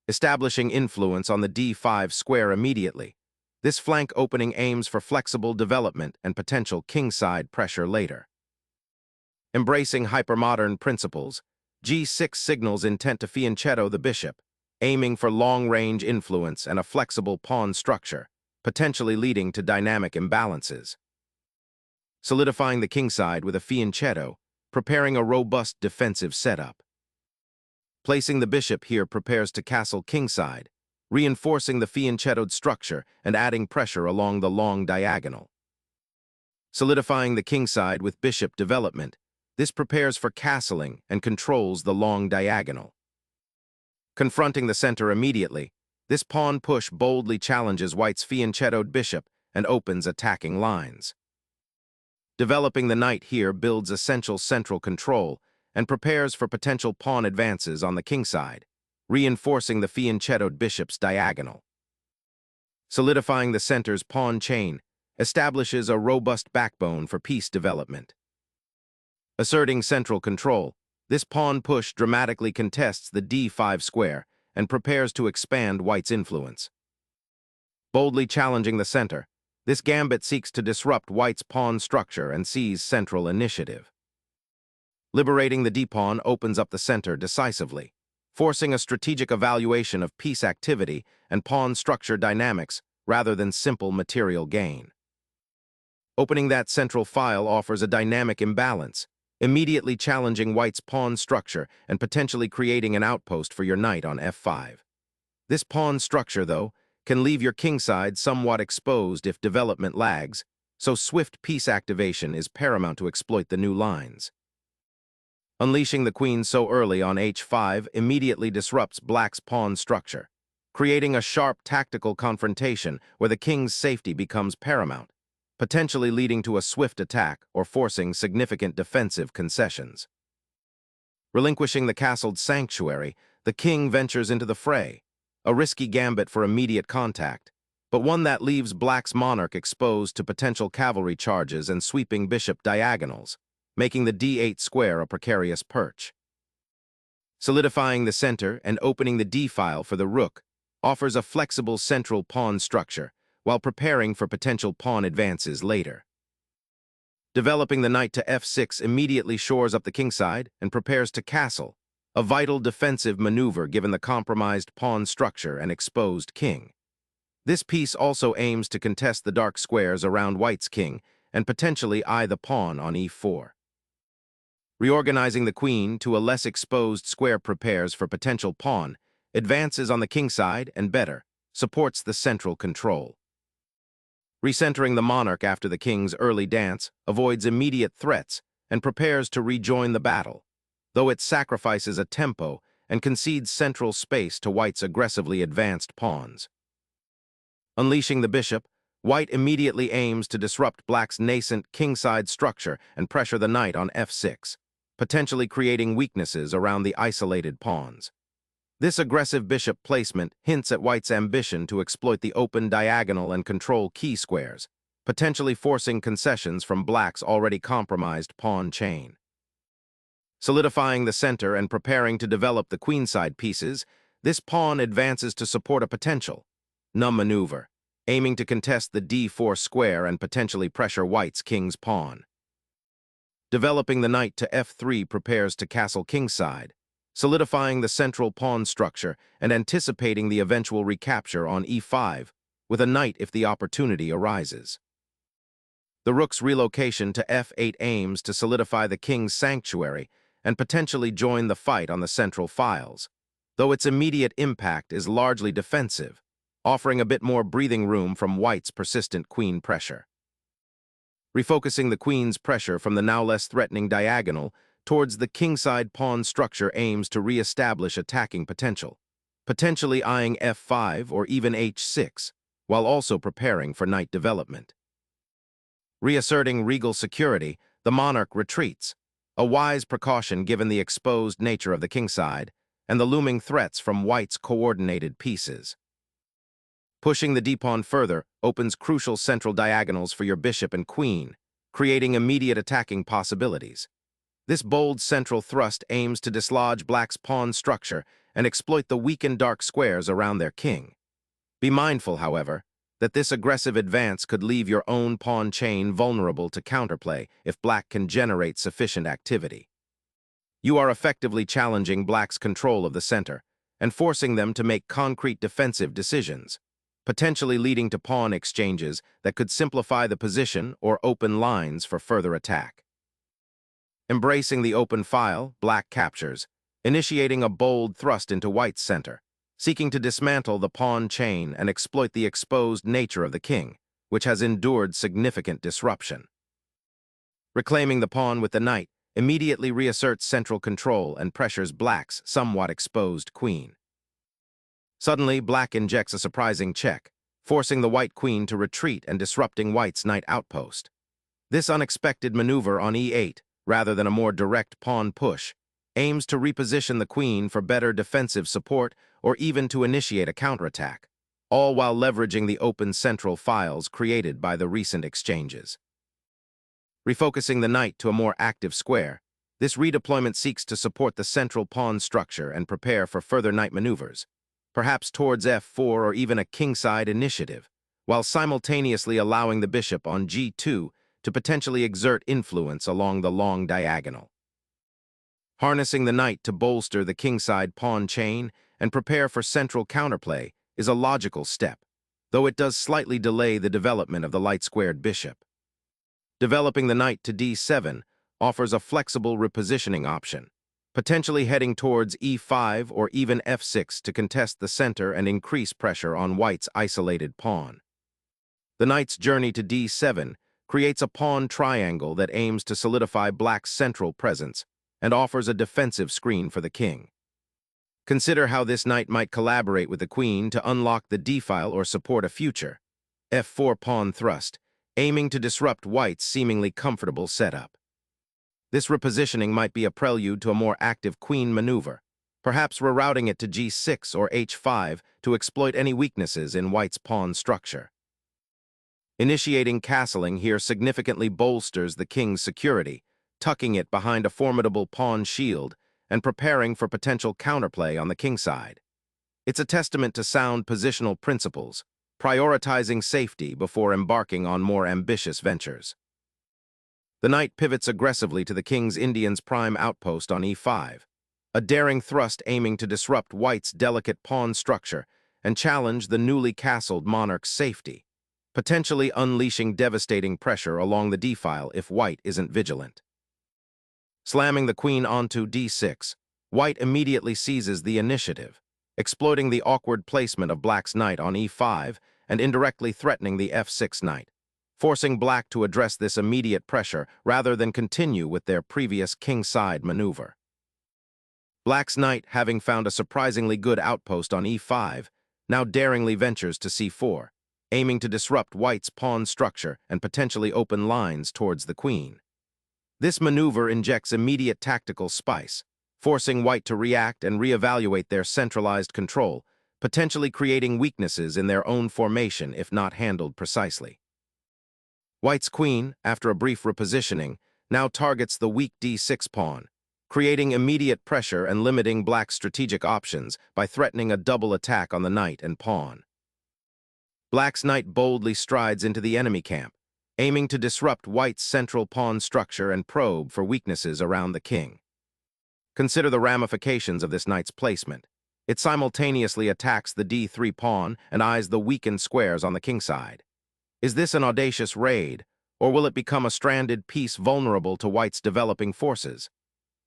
establishing influence on the d5 square immediately. This flank opening aims for flexible development and potential kingside pressure later. Embracing hypermodern principles, g6 signals intent to fianchetto the bishop, aiming for long-range influence and a flexible pawn structure, potentially leading to dynamic imbalances. Solidifying the kingside with a fianchetto, preparing a robust defensive setup. Placing the bishop here prepares to castle kingside, reinforcing the fianchettoed structure and adding pressure along the long diagonal. Solidifying the kingside with bishop development, this prepares for castling and controls the long diagonal. Confronting the center immediately, this pawn push boldly challenges white's fianchettoed bishop and opens attacking lines. Developing the knight here builds essential central control and prepares for potential pawn advances on the kingside, reinforcing the fianchettoed bishop's diagonal. Solidifying the center's pawn chain establishes a robust backbone for piece development. Asserting central control, this pawn push dramatically contests the d5 square and prepares to expand white's influence. Boldly challenging the center, this gambit seeks to disrupt white's pawn structure and seize central initiative. Liberating the d-pawn opens up the center decisively, forcing a strategic evaluation of piece activity and pawn structure dynamics rather than simple material gain. Opening that central file offers a dynamic imbalance, immediately challenging white's pawn structure and potentially creating an outpost for your knight on f5. This pawn structure, though, can leave your kingside somewhat exposed if development lags, so swift piece activation is paramount to exploit the new lines. Unleashing the queen so early on h5 immediately disrupts black's pawn structure, creating a sharp tactical confrontation where the king's safety becomes paramount, potentially leading to a swift attack or forcing significant defensive concessions. Relinquishing the castled sanctuary, the king ventures into the fray, a risky gambit for immediate contact, but one that leaves black's monarch exposed to potential cavalry charges and sweeping bishop diagonals, making the d8 square a precarious perch. Solidifying the center and opening the d-file for the rook offers a flexible central pawn structure, while preparing for potential pawn advances later. Developing the knight to f6 immediately shores up the kingside and prepares to castle, a vital defensive maneuver given the compromised pawn structure and exposed king. This piece also aims to contest the dark squares around white's king and potentially eye the pawn on e4. Reorganizing the queen to a less exposed square prepares for potential pawn, advances on the kingside and better, supports the central control. Recentering the monarch after the king's early dance avoids immediate threats and prepares to rejoin the battle, though it sacrifices a tempo and concedes central space to white's aggressively advanced pawns. Unleashing the bishop, white immediately aims to disrupt black's nascent kingside structure and pressure the knight on f6, potentially creating weaknesses around the isolated pawns. This aggressive bishop placement hints at white's ambition to exploit the open diagonal and control key squares, potentially forcing concessions from black's already compromised pawn chain. Solidifying the center and preparing to develop the queenside pieces, this pawn advances to support a potential numb maneuver, aiming to contest the d4 square and potentially pressure white's king's pawn. Developing the knight to f3 prepares to castle kingside, solidifying the central pawn structure and anticipating the eventual recapture on e5, with a knight if the opportunity arises. The rook's relocation to f8 aims to solidify the king's sanctuary and potentially join the fight on the central files, though its immediate impact is largely defensive, offering a bit more breathing room from white's persistent queen pressure. Refocusing the queen's pressure from the now less threatening diagonal towards the kingside pawn structure aims to re-establish attacking potential, potentially eyeing f5 or even h6, while also preparing for knight development. Reasserting regal security, the monarch retreats, a wise precaution given the exposed nature of the kingside and the looming threats from white's coordinated pieces. Pushing the d-pawn further opens crucial central diagonals for your bishop and queen, creating immediate attacking possibilities. This bold central thrust aims to dislodge black's pawn structure and exploit the weakened dark squares around their king. Be mindful, however, that this aggressive advance could leave your own pawn chain vulnerable to counterplay if black can generate sufficient activity. You are effectively challenging black's control of the center and forcing them to make concrete defensive decisions, potentially leading to pawn exchanges that could simplify the position or open lines for further attack. Embracing the open file, black captures, initiating a bold thrust into white's center, seeking to dismantle the pawn chain and exploit the exposed nature of the king, which has endured significant disruption. Reclaiming the pawn with the knight immediately reasserts central control and pressures black's somewhat exposed queen. Suddenly, black injects a surprising check, forcing the white queen to retreat and disrupting white's knight outpost. This unexpected maneuver on e8, rather than a more direct pawn push, aims to reposition the queen for better defensive support or even to initiate a counterattack, all while leveraging the open central files created by the recent exchanges. Refocusing the knight to a more active square, this redeployment seeks to support the central pawn structure and prepare for further knight maneuvers, perhaps towards f4 or even a kingside initiative, while simultaneously allowing the bishop on g2 to potentially exert influence along the long diagonal. Harnessing the knight to bolster the kingside pawn chain and prepare for central counterplay is a logical step, though it does slightly delay the development of the light-squared bishop. Developing the knight to d7 offers a flexible repositioning option, potentially heading towards e5 or even f6 to contest the center and increase pressure on white's isolated pawn. The knight's journey to d7 creates a pawn triangle that aims to solidify black's central presence and offers a defensive screen for the king. Consider how this knight might collaborate with the queen to unlock the d-file or support a future f4 pawn thrust, aiming to disrupt white's seemingly comfortable setup. This repositioning might be a prelude to a more active queen maneuver, perhaps rerouting it to g6 or h5 to exploit any weaknesses in white's pawn structure. Initiating castling here significantly bolsters the king's security, tucking it behind a formidable pawn shield and preparing for potential counterplay on the kingside. It's a testament to sound positional principles, prioritizing safety before embarking on more ambitious ventures. The knight pivots aggressively to the king's Indian's prime outpost on e5, a daring thrust aiming to disrupt white's delicate pawn structure and challenge the newly castled monarch's safety, potentially unleashing devastating pressure along the d-file if white isn't vigilant. Slamming the queen onto d6, white immediately seizes the initiative, exploiting the awkward placement of black's knight on e5 and indirectly threatening the f6 knight, forcing black to address this immediate pressure rather than continue with their previous kingside maneuver. Black's knight, having found a surprisingly good outpost on e5, now daringly ventures to c4, aiming to disrupt white's pawn structure and potentially open lines towards the queen. This maneuver injects immediate tactical spice, forcing white to react and reevaluate their centralized control, potentially creating weaknesses in their own formation if not handled precisely. White's queen, after a brief repositioning, now targets the weak d6 pawn, creating immediate pressure and limiting black's strategic options by threatening a double attack on the knight and pawn. Black's knight boldly strides into the enemy camp, aiming to disrupt white's central pawn structure and probe for weaknesses around the king. Consider the ramifications of this knight's placement. It simultaneously attacks the d3 pawn and eyes the weakened squares on the kingside. Is this an audacious raid, or will it become a stranded piece vulnerable to white's developing forces?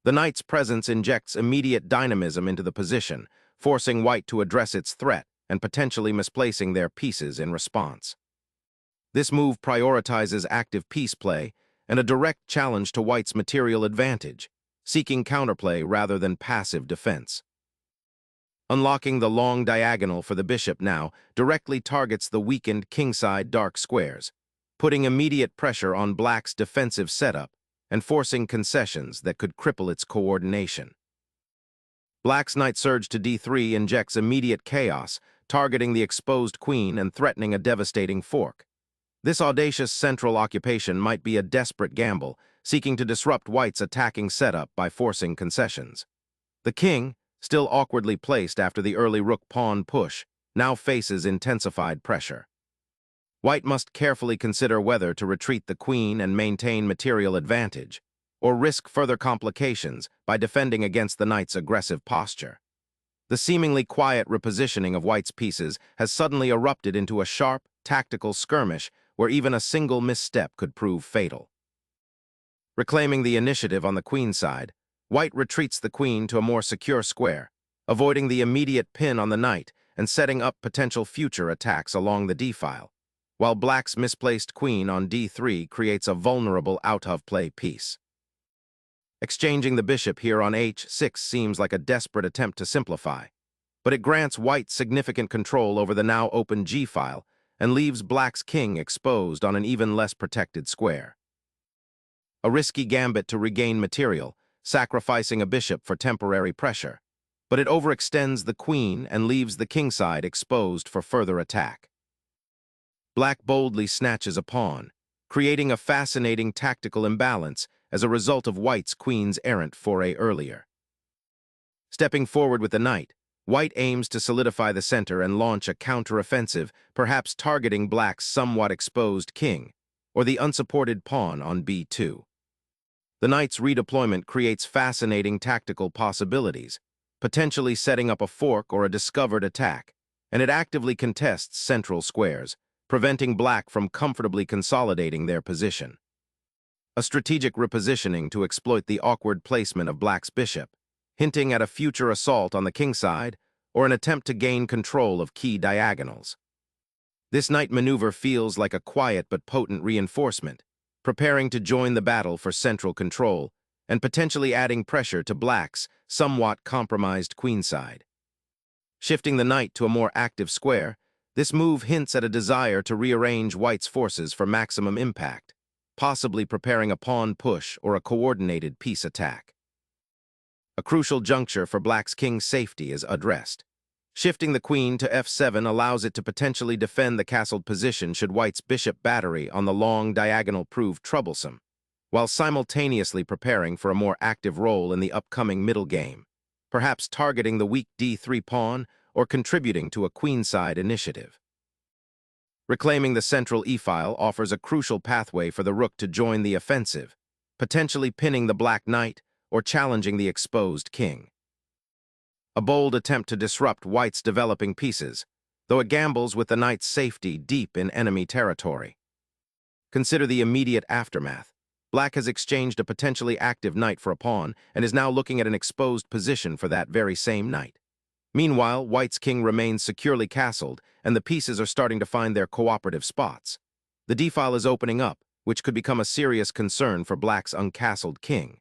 The knight's presence injects immediate dynamism into the position, forcing white to address its threat and potentially misplacing their pieces in response. This move prioritizes active piece play and a direct challenge to white's material advantage, seeking counterplay rather than passive defense. Unlocking the long diagonal for the bishop now directly targets the weakened kingside dark squares, putting immediate pressure on black's defensive setup and forcing concessions that could cripple its coordination. Black's knight surge to d3 injects immediate chaos, targeting the exposed queen and threatening a devastating fork. This audacious central occupation might be a desperate gamble, seeking to disrupt white's attacking setup by forcing concessions. The king, still awkwardly placed after the early rook-pawn push, now faces intensified pressure. White must carefully consider whether to retreat the queen and maintain material advantage, or risk further complications by defending against the knight's aggressive posture. The seemingly quiet repositioning of White's pieces has suddenly erupted into a sharp, tactical skirmish where even a single misstep could prove fatal. Reclaiming the initiative on the queen's side, White retreats the queen to a more secure square, avoiding the immediate pin on the knight and setting up potential future attacks along the d-file, while Black's misplaced queen on d3 creates a vulnerable out-of-play piece. Exchanging the bishop here on h6 seems like a desperate attempt to simplify, but it grants White significant control over the now open g-file and leaves Black's king exposed on an even less protected square. A risky gambit to regain material, sacrificing a bishop for temporary pressure, but it overextends the queen and leaves the kingside exposed for further attack. Black boldly snatches a pawn, creating a fascinating tactical imbalance as a result of White's queen's errant foray earlier. Stepping forward with the knight, White aims to solidify the center and launch a counteroffensive, perhaps targeting Black's somewhat exposed king, or the unsupported pawn on b2. The knight's redeployment creates fascinating tactical possibilities, potentially setting up a fork or a discovered attack, and it actively contests central squares, preventing Black from comfortably consolidating their position. A strategic repositioning to exploit the awkward placement of Black's bishop, hinting at a future assault on the kingside or an attempt to gain control of key diagonals. This knight maneuver feels like a quiet but potent reinforcement, preparing to join the battle for central control and potentially adding pressure to Black's somewhat compromised queenside. Shifting the knight to a more active square, this move hints at a desire to rearrange White's forces for maximum impact, possibly preparing a pawn push or a coordinated piece attack. A crucial juncture for Black's king's safety is addressed. Shifting the queen to f7 allows it to potentially defend the castled position should White's bishop battery on the long diagonal prove troublesome, while simultaneously preparing for a more active role in the upcoming middle game, perhaps targeting the weak d3 pawn or contributing to a queenside initiative. Reclaiming the central e-file offers a crucial pathway for the rook to join the offensive, potentially pinning the Black knight or challenging the exposed king. A bold attempt to disrupt White's developing pieces, though it gambles with the knight's safety deep in enemy territory. Consider the immediate aftermath. Black has exchanged a potentially active knight for a pawn and is now looking at an exposed position for that very same knight. Meanwhile, White's king remains securely castled, and the pieces are starting to find their cooperative spots. The d-file is opening up, which could become a serious concern for Black's uncastled king.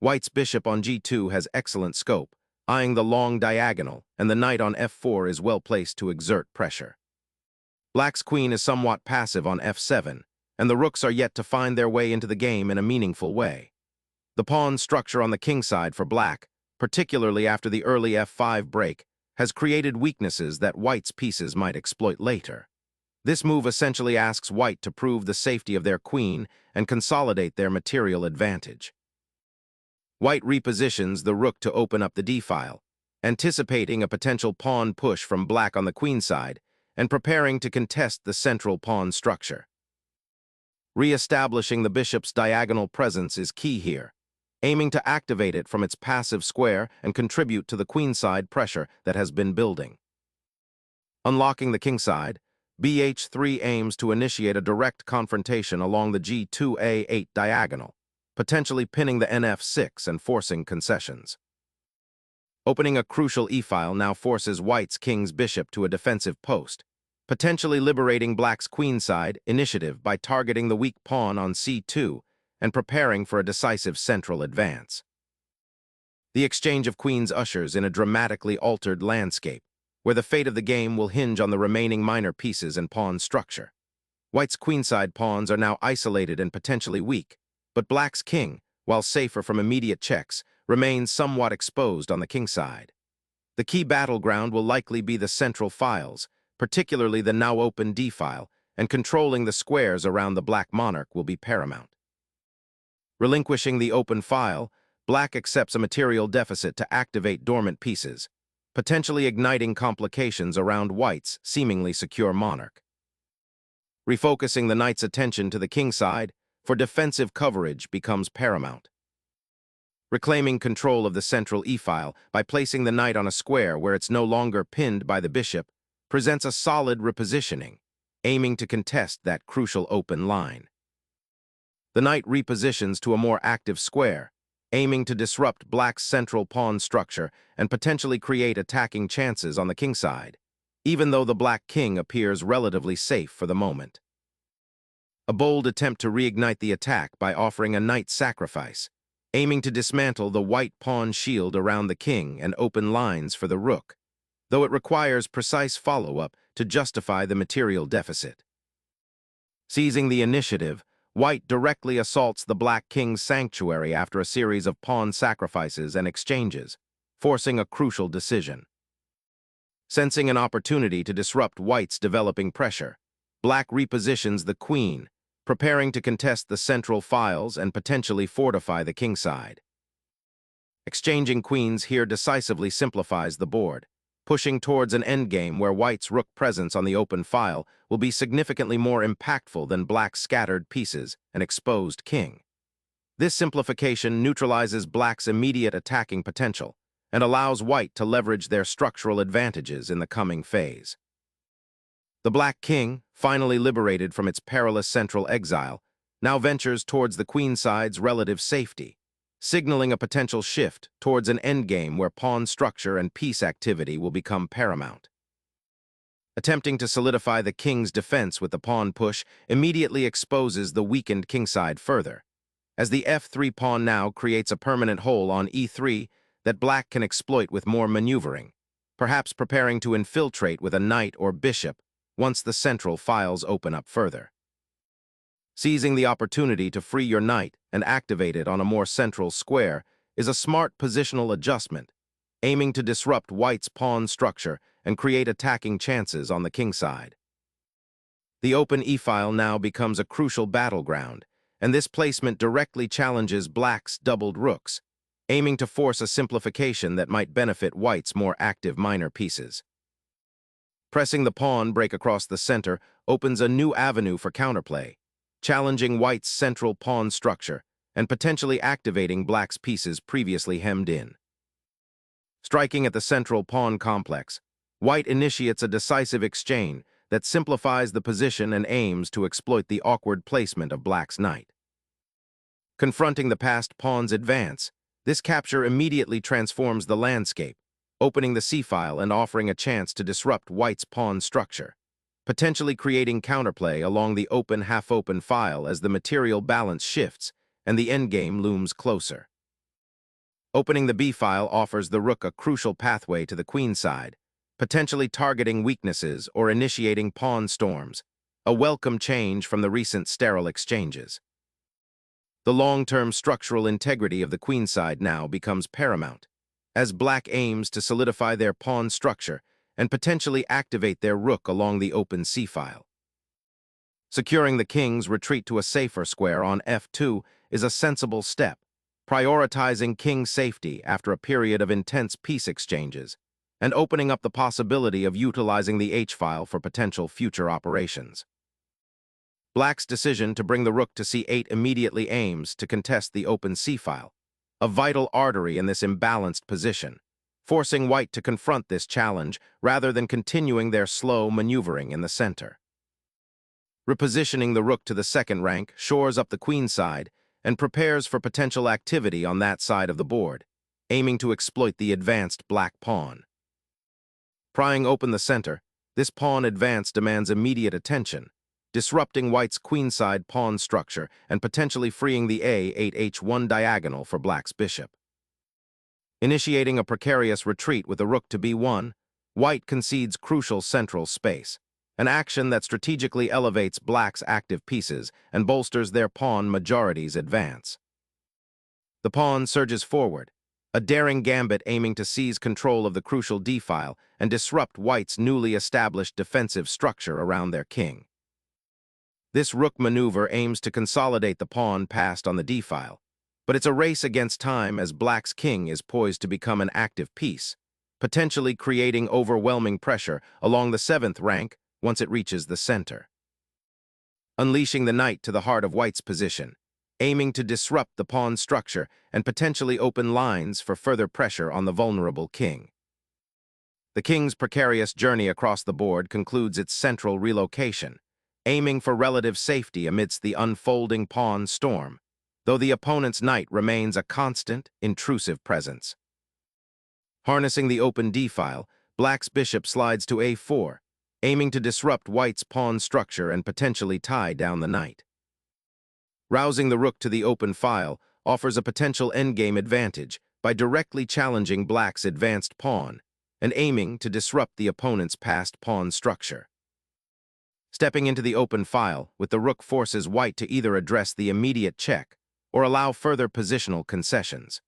White's bishop on g2 has excellent scope, eyeing the long diagonal, and the knight on f4 is well placed to exert pressure. Black's queen is somewhat passive on f7, and the rooks are yet to find their way into the game in a meaningful way. The pawn structure on the kingside for Black, particularly after the early f5 break, has created weaknesses that White's pieces might exploit later. This move essentially asks White to prove the safety of their queen and consolidate their material advantage. White repositions the rook to open up the d-file, anticipating a potential pawn push from Black on the queenside and preparing to contest the central pawn structure. Re-establishing the bishop's diagonal presence is key here, aiming to activate it from its passive square and contribute to the queenside pressure that has been building. Unlocking the kingside, bh3 aims to initiate a direct confrontation along the g2a8 diagonal, potentially pinning the nf6 and forcing concessions. Opening a crucial e-file now forces White's king's bishop to a defensive post, potentially liberating Black's queenside initiative by targeting the weak pawn on c2 and preparing for a decisive central advance. The exchange of queens ushers in a dramatically altered landscape, where the fate of the game will hinge on the remaining minor pieces and pawn structure. White's queenside pawns are now isolated and potentially weak, but Black's king, while safer from immediate checks, remains somewhat exposed on the kingside. The key battleground will likely be the central files, particularly the now open d-file, and controlling the squares around the Black monarch will be paramount. Relinquishing the open file, Black accepts a material deficit to activate dormant pieces, potentially igniting complications around White's seemingly secure monarch. Refocusing the knight's attention to the king side for defensive coverage becomes paramount. Reclaiming control of the central e-file by placing the knight on a square where it's no longer pinned by the bishop presents a solid repositioning, aiming to contest that crucial open line. The knight repositions to a more active square, aiming to disrupt Black's central pawn structure and potentially create attacking chances on the king side, even though the Black king appears relatively safe for the moment. A bold attempt to reignite the attack by offering a knight sacrifice, aiming to dismantle the white pawn shield around the king and open lines for the rook, though it requires precise follow-up to justify the material deficit. Seizing the initiative, White directly assaults the Black king's sanctuary after a series of pawn sacrifices and exchanges, forcing a crucial decision. Sensing an opportunity to disrupt White's developing pressure, Black repositions the queen, preparing to contest the central files and potentially fortify the king side. Exchanging queens here decisively simplifies the board, pushing towards an endgame where White's rook presence on the open file will be significantly more impactful than Black's scattered pieces and exposed king. This simplification neutralizes Black's immediate attacking potential and allows White to leverage their structural advantages in the coming phase. The Black king, finally liberated from its perilous central exile, now ventures towards the queen side's relative safety, signaling a potential shift towards an endgame where pawn structure and piece activity will become paramount. Attempting to solidify the king's defense with the pawn push immediately exposes the weakened kingside further, as the f3 pawn now creates a permanent hole on e3 that Black can exploit with more maneuvering, perhaps preparing to infiltrate with a knight or bishop once the central files open up further. Seizing the opportunity to free your knight and activate it on a more central square is a smart positional adjustment, aiming to disrupt White's pawn structure and create attacking chances on the king side. The open e-file now becomes a crucial battleground, and this placement directly challenges Black's doubled rooks, aiming to force a simplification that might benefit White's more active minor pieces. Pressing the pawn break across the center opens a new avenue for counterplay, challenging White's central pawn structure and potentially activating Black's pieces previously hemmed in. Striking at the central pawn complex, White initiates a decisive exchange that simplifies the position and aims to exploit the awkward placement of Black's knight. Confronting the passed pawn's advance, this capture immediately transforms the landscape, opening the c-file and offering a chance to disrupt White's pawn structure, potentially creating counterplay along the open half-open file as the material balance shifts and the endgame looms closer. Opening the b-file offers the rook a crucial pathway to the queen side, potentially targeting weaknesses or initiating pawn storms, a welcome change from the recent sterile exchanges. The long-term structural integrity of the queen side now becomes paramount, as Black aims to solidify their pawn structure and potentially activate their rook along the open c-file. Securing the king's retreat to a safer square on f2 is a sensible step, prioritizing king safety after a period of intense piece exchanges, and opening up the possibility of utilizing the h-file for potential future operations. Black's decision to bring the rook to c8 immediately aims to contest the open c-file, a vital artery in this imbalanced position, forcing White to confront this challenge rather than continuing their slow maneuvering in the center. Repositioning the rook to the second rank shores up the queen side and prepares for potential activity on that side of the board, aiming to exploit the advanced Black pawn. Prying open the center, this pawn advance demands immediate attention, disrupting White's queenside pawn structure and potentially freeing the a8h1 diagonal for Black's bishop. Initiating a precarious retreat with the rook to b1, White concedes crucial central space, an action that strategically elevates Black's active pieces and bolsters their pawn majority's advance. The pawn surges forward, a daring gambit aiming to seize control of the crucial d-file and disrupt White's newly established defensive structure around their king. This rook maneuver aims to consolidate the pawn passed on the d-file, But it's a race against time as black's king is poised to become an active piece, potentially creating overwhelming pressure along the 7th rank once it reaches the center. Unleashing the knight to the heart of white's position, aiming to disrupt the pawn structure and potentially open lines for further pressure on the vulnerable king. The king's precarious journey across the board concludes its central relocation, aiming for relative safety amidst the unfolding pawn storm, though the opponent's knight remains a constant, intrusive presence. Harnessing the open d-file, black's bishop slides to a4, aiming to disrupt white's pawn structure and potentially tie down the knight. Rousing the rook to the open file offers a potential endgame advantage by directly challenging black's advanced pawn and aiming to disrupt the opponent's passed pawn structure. Stepping into the open file with the rook forces white to either address the immediate check or allow further positional concessions.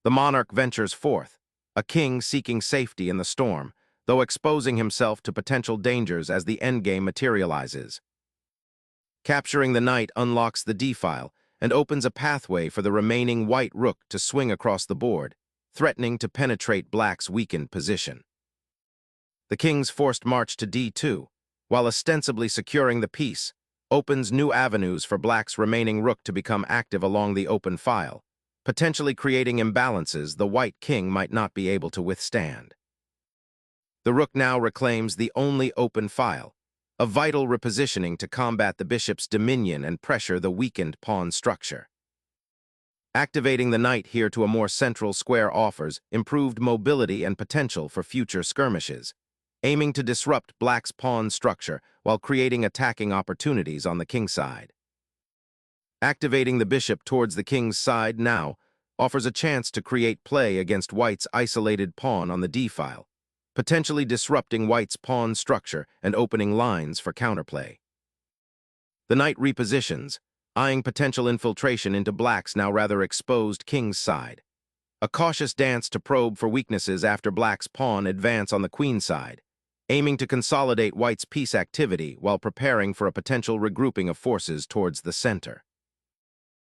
The monarch ventures forth, a king seeking safety in the storm, though exposing himself to potential dangers as the endgame materializes. Capturing the knight unlocks the d-file and opens a pathway for the remaining white rook to swing across the board, threatening to penetrate black's weakened position. The king's forced march to d2, while ostensibly securing the piece, opens new avenues for black's remaining rook to become active along the open file, potentially creating imbalances the white king might not be able to withstand. The rook now reclaims the only open file, a vital repositioning to combat the bishop's dominion and pressure the weakened pawn structure. Activating the knight here to a more central square offers improved mobility and potential for future skirmishes, aiming to disrupt black's pawn structure while creating attacking opportunities on the king side. Activating the bishop towards the king's side now offers a chance to create play against white's isolated pawn on the d-file, potentially disrupting white's pawn structure and opening lines for counterplay. The knight repositions, eyeing potential infiltration into black's now rather exposed king's side. A cautious dance to probe for weaknesses after black's pawn advance on the queen side, aiming to consolidate white's piece activity while preparing for a potential regrouping of forces towards the center.